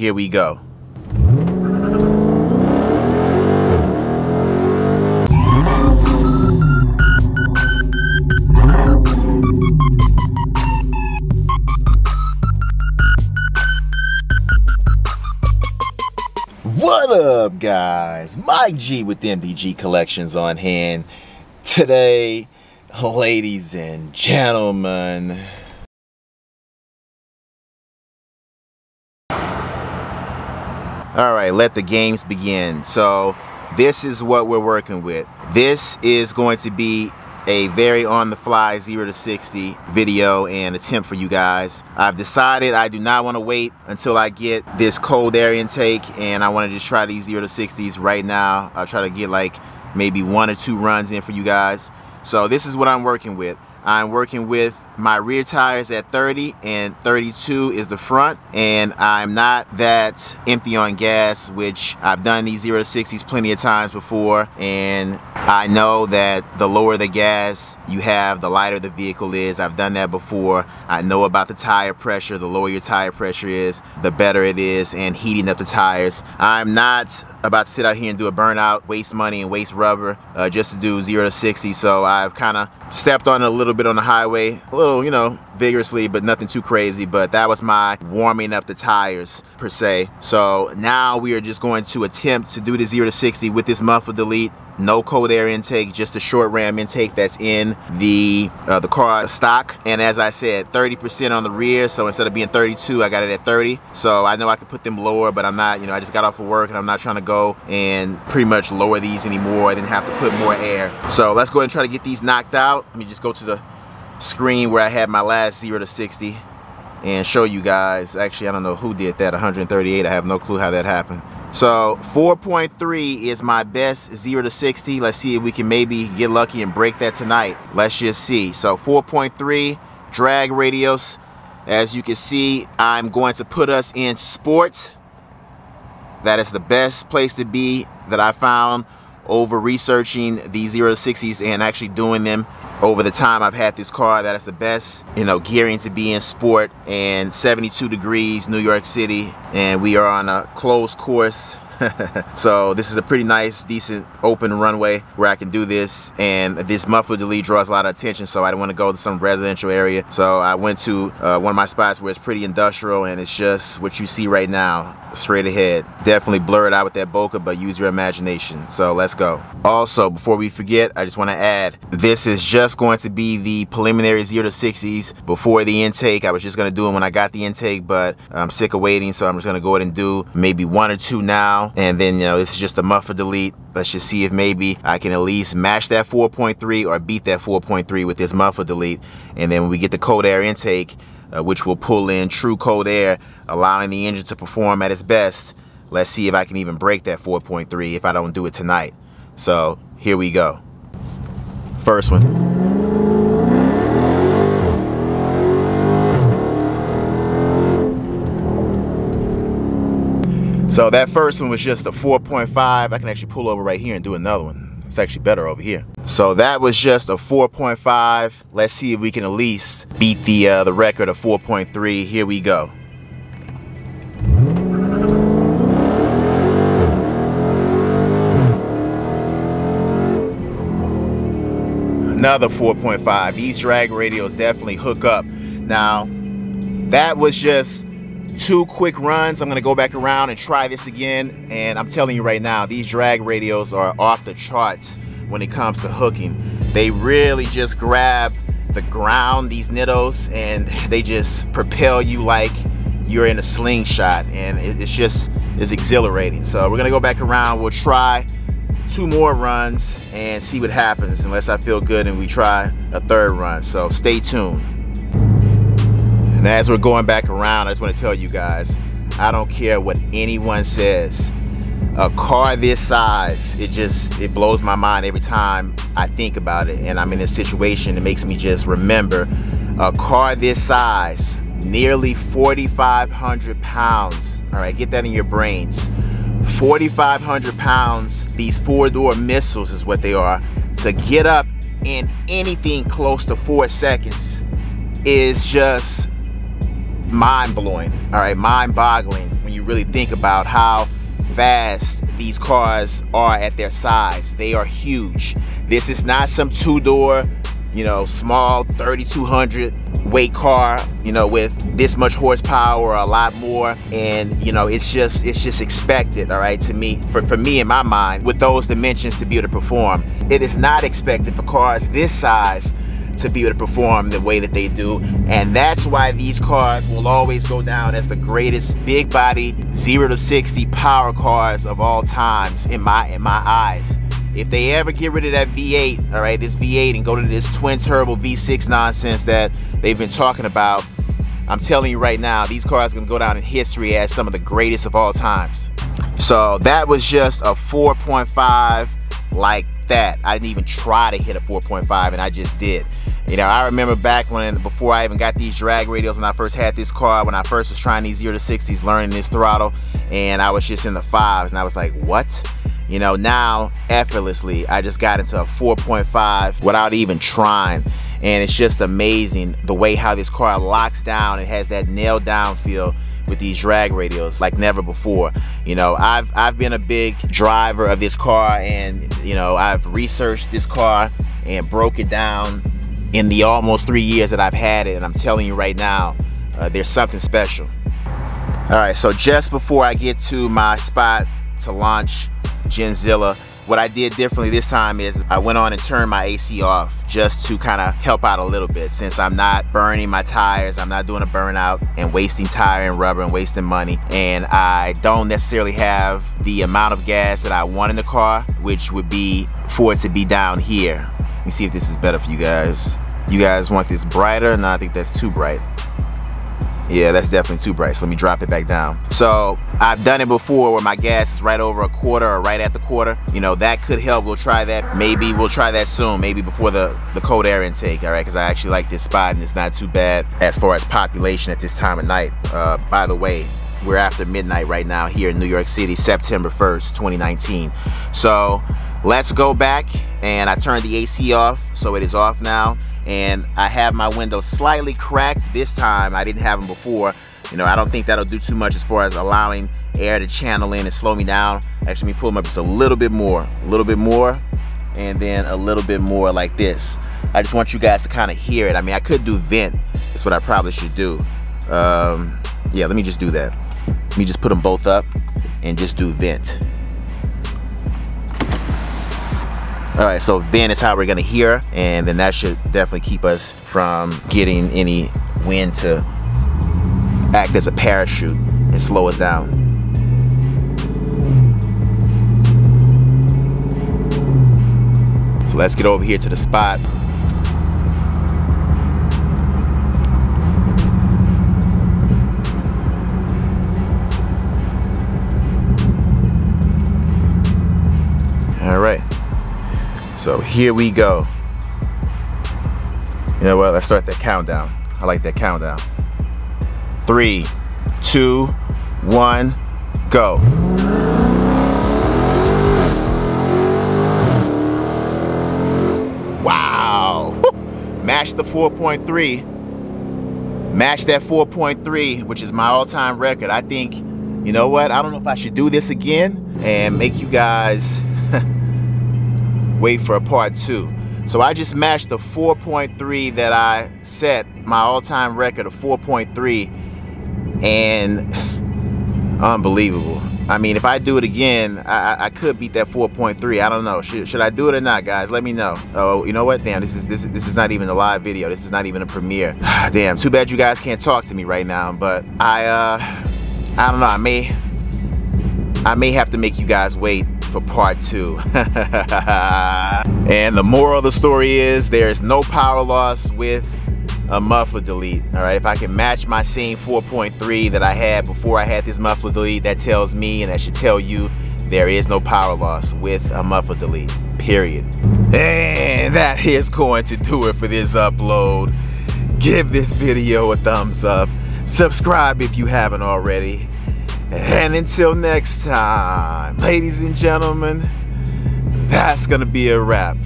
Here we go. What up, guys? Mike G with MDG Collections on hand. Today, ladies and gentlemen, all right, let the games begin. So this is what we're working with. This is going to be a very on-the-fly 0 to 60 video and attempt for you guys. I've decided I do not want to wait until I get this cold air intake, and I want to just try these 0 to 60s right now. I'll try to get like maybe 1 or 2 runs in for you guys. So this is what I'm working with. I'm working with my rear tires at 30 and 32 is the front, and I'm not that empty on gas, which I've done these 0 to 60s plenty of times before, and I know that the lower the gas you have, the lighter the vehicle is. I've done that before. I know about the tire pressure. The lower your tire pressure is, the better it is, and heating up the tires. I'm not about to sit out here and do a burnout, waste money and waste rubber just to do 0 to 60. So I've kind of stepped on it a little bit on the highway, a little, you know, vigorously, but nothing too crazy. But that was my warming up the tires per se. So now we are just going to attempt to do the 0 to 60 with this muffler delete. No cold air intake, just a short ram intake that's in the car stock. And as I said, 30% on the rear, so instead of being 32, I got it at 30. So I know I could put them lower, but I'm not, you know, I just got off of work and I'm not trying to go and pretty much lower these anymore. I didn't have to put more air. So let's go ahead and try to get these knocked out. Let me just go to the screen where I had my last 0 to 60 and show you guys. Actually, I don't know who did that, 138. I have no clue how that happened. So 4.3 is my best 0 to 60. Let's see if we can maybe get lucky and break that tonight. Let's just see. So 4.3 drag radius. As you can see, I'm going to put us in sport. That is the best place to be that I found over researching these 0 to 60s and actually doing them over the time I've had this car. That is the best, you know, gearing to be in sport. And 72 degrees, New York City, and we are on a closed course. So this is a pretty nice, decent open runway where I can do this, and this muffler delete draws a lot of attention, so I didn't want to go to some residential area. So I went to one of my spots where it's pretty industrial, and it's just what you see right now, straight ahead. Definitely blur it out with that bokeh, but use your imagination. So let's go. Also, before we forget, I just want to add, this is just going to be the preliminary 0 to 60s before the intake. I was just going to do them when I got the intake, but I'm sick of waiting, so I'm just going to go ahead and do maybe 1 or 2 now. And then, you know, this is just a muffler delete. Let's just see if maybe I can at least match that 4.3 or beat that 4.3 with this muffler delete. And then when we get the cold air intake, which will pull in true cold air, allowing the engine to perform at its best, let's see if I can even break that 4.3 if I don't do it tonight. So here we go. First one. So that first one was just a 4.5. I can actually pull over right here and do another one. It's actually better over here. So that was just a 4.5. Let's see if we can at least beat the record of 4.3. Here we go. Another 4.5. These drag radials definitely hook up. Now, that was just 2 quick runs. I'm gonna go back around and try this again, and I'm telling you right now, these drag radials are off the charts when it comes to hooking. They really just grab the ground, these nittos, and they just propel you like you're in a slingshot, and it's exhilarating. So we're gonna go back around. We'll try 2 more runs and see what happens, unless I feel good and we try a 3rd run. So stay tuned. And as we're going back around, I just want to tell you guys, I don't care what anyone says. A car this size, it blows my mind every time I think about it. And I'm in a situation that makes me just remember a car this size, nearly 4,500 pounds. All right, get that in your brains. 4,500 pounds, these 4-door missiles is what they are. To get up in anything close to 4 seconds is just mind-blowing, all right, mind-boggling when you you really think about how fast these cars are at their size. They are huge. This is not some two-door, you know, small 3,200 weight car, you know, with this much horsepower or a lot more. And you know, it's just expected, all right, to me, for me in my mind, with those dimensions to be able to perform. It is not expected for cars this size to be able to perform the way that they do. And that's why these cars will always go down as the greatest big body 0 to 60 power cars of all times in my eyes. If they ever get rid of that V8, all right, this V8, and go to this twin turbo V6 nonsense that they've been talking about, I'm telling you right now, these cars are gonna go down in history as some of the greatest of all times. So that was just a 4.5 like that. I didn't even try to hit a 4.5, and I just did. You know, I remember back before I even got these drag radials, when I first had this car, when I first was trying these 0 to 60s, learning this throttle, and I was just in the 5s, and I was like, what? You know, now effortlessly I just got into a 4.5 without even trying. And it's just amazing the way how this car locks down. It has that nailed down feel with these drag radials like never before. You know, I've been a big driver of this car, and you know, I've researched this car and broke it down in the almost 3 years that I've had it, and I'm telling you right now, there's something special. All right, so just before I get to my spot to launch Genzilla, what I did differently this time is I went on and turned my AC off just to kind of help out a little bit, since I'm not burning my tires, I'm not doing a burnout and wasting tire and rubber and wasting money, and I don't necessarily have the amount of gas that I want in the car, which would be for it to be down here. Let me see if this is better for you guys. You guys want this brighter? No, I think that's too bright. Yeah, that's definitely too bright, so let me drop it back down. So I've done it before where my gas is right over a quarter or right at the quarter. You know, that could help. We'll try that. Maybe we'll try that soon, maybe before the cold air intake, all right? Because I actually like this spot, and it's not too bad as far as population at this time of night. By the way, we're after midnight right now here in New York City, September 1st, 2019. So let's go back, and I turned the AC off, so it is off now. And I have my windows slightly cracked this time. I didn't have them before. You know, I don't think that'll do too much as far as allowing air to channel in and slow me down. Actually, let me pull them up just a little bit more, and then a little bit more like this. I just want you guys to kind of hear it. I mean, I could do vent. That's what I probably should do. Yeah, let me just do that. Let me just put them both up and just do vent. All right, so vent is how we're gonna hear, and then that should definitely keep us from getting any wind to act as a parachute and slow us down. So let's get over here to the spot. All right. So here we go. You know what? Let's start that countdown. I like that countdown. 3, 2, 1, go. Wow. Matched the 4.3. Matched that 4.3, which is my all-time record. I think, you know what? I don't know if I should do this again and make you guys wait for a part 2. So I just matched the 4.3 that I set, my all-time record of 4.3, and unbelievable. I mean, if I do it again, I could beat that 4.3. I don't know. Should I do it or not, guys? Let me know. Oh, you know what? Damn, this is not even a live video. This is not even a premiere. Damn, too bad you guys can't talk to me right now. But I don't know. I may have to make you guys wait for part 2. And the moral of the story is there's no power loss with a muffler delete. All right, if I can match my same 4.3 that I had before I had this muffler delete, that tells me, and that should tell you, there is no power loss with a muffler delete, period. And that is going to do it for this upload. Give this video a thumbs up, subscribe if you haven't already, and until next time, ladies and gentlemen, that's gonna be a wrap.